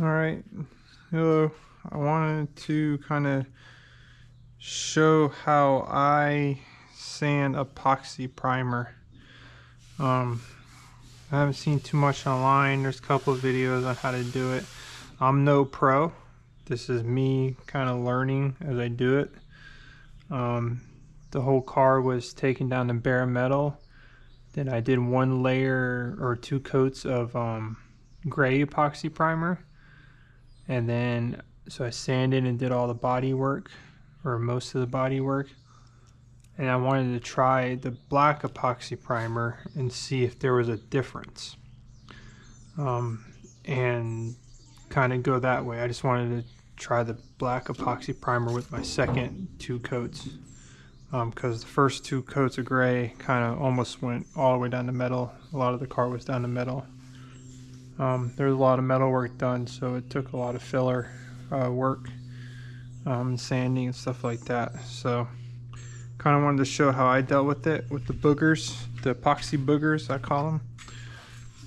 Alright, hello. I wanted to kind of show how I sand epoxy primer. I haven't seen too much online. There's a couple of videos on how to do it. I'm no pro. This is me kind of learning as I do it. The whole car was taken down to bare metal. Then I did one layer or 2 coats of gray epoxy primer. And then, so I sanded and did all the body work, or most of the body work. And I wanted to try the black epoxy primer and see if there was a difference. And kind of go that way. I just wanted to try the black epoxy primer with my second 2 coats. Because the first 2 coats of gray kind of almost went all the way down to metal. A lot of the car was down to metal. There was a lot of metal work done, so it took a lot of filler work, sanding and stuff like that. So kind of wanted to show how I dealt with it, with the boogers, the epoxy boogers I call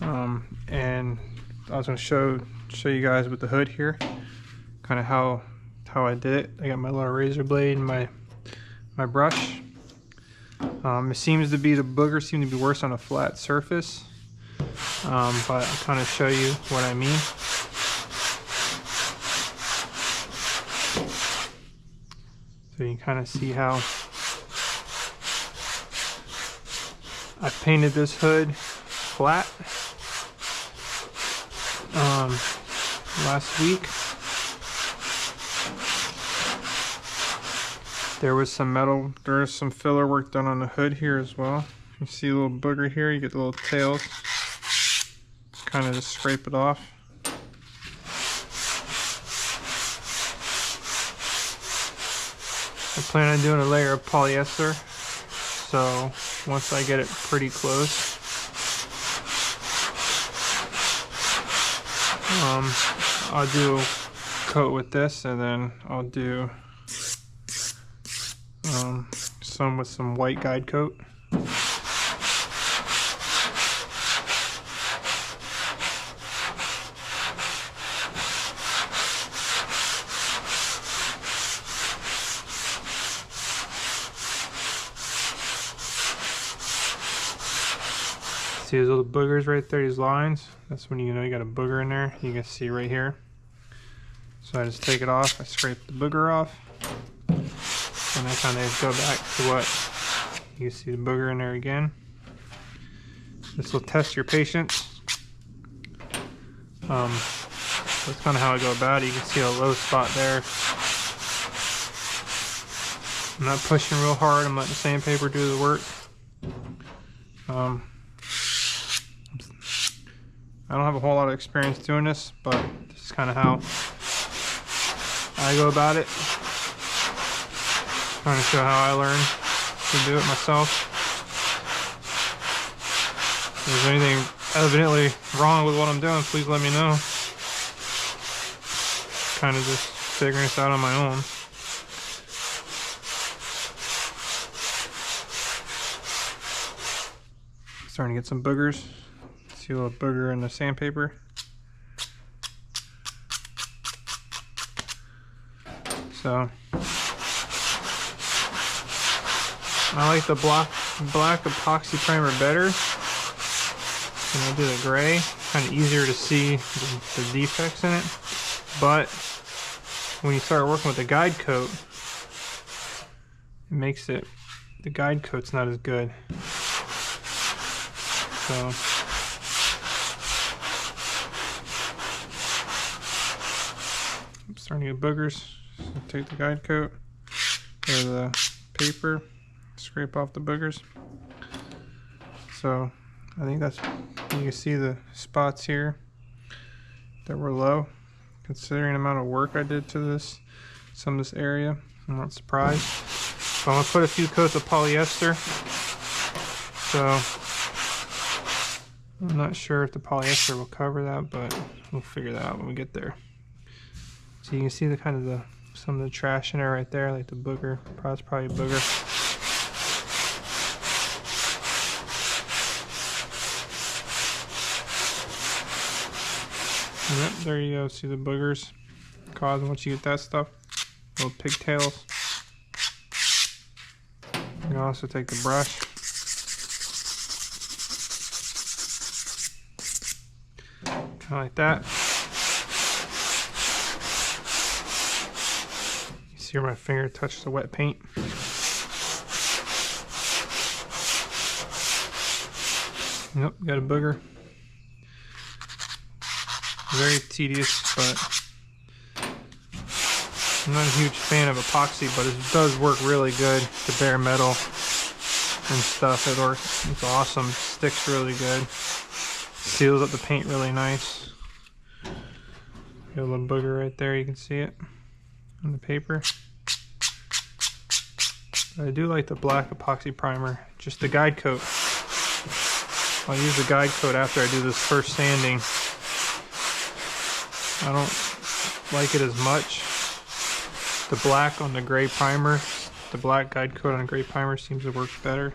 them. And I was going to show you guys with the hood here, kind of how I did it. I got my little razor blade and my brush. It seems to be, the boogers seem to be worse on a flat surface. But I'll kind of show you what I mean. So you can kind of see how I painted this hood flat last week. There was some metal, there's some filler work done on the hood here as well. You see a little booger here, you get the little tails. Kind of just scrape it off. I plan on doing a layer of polyester, so once I get it pretty close, I'll do a coat with this, and then I'll do some with some white guide coat. See those little boogers right there, these lines? That's when you know you got a booger in there. You can see right here. So I just take it off, I scrape the booger off, and I kind of go back to what, you can see the booger in there again. This will test your patience. That's kind of how I go about it. You can see a low spot there. I'm not pushing real hard, I'm letting the sandpaper do the work. I don't have a whole lot of experience doing this, but this is kind of how I go about it. Trying to show how I learned to do it myself. If there's anything evidently wrong with what I'm doing, please let me know. Kind of just figuring this out on my own. Starting to get some boogers. See a little booger in the sandpaper. So I like the black epoxy primer better than I do the gray. Kind of easier to see the defects in it. But when you start working with the guide coat, it makes it, the guide coat's not as good. So I'm starting to get boogers. So take the guide coat or the paper, scrape off the boogers. So I think that's, you can see the spots here that were low. Considering the amount of work I did to this, some of this area, I'm not surprised. So I'm gonna put a few coats of polyester. So I'm not sure if the polyester will cover that, but we'll figure that out when we get there. So you can see the kind of some of the trash in there right there, like the booger. That's probably a booger. Yep, there you go. See the boogers causing once you get that stuff? Little pigtails. You can also take the brush. Kind of like that. You see where my finger touched the wet paint? Nope, got a booger. Very tedious, but I'm not a huge fan of epoxy, but it does work really good. The bare metal and stuff, it works. It's awesome. Sticks really good. Seals up the paint really nice. Got a little booger right there, you can see it on the paper. But I do like the black epoxy primer, just the guide coat. I'll use the guide coat after I do this first sanding. I don't like it as much. The black on the gray primer, the black guide coat on the gray primer seems to work better.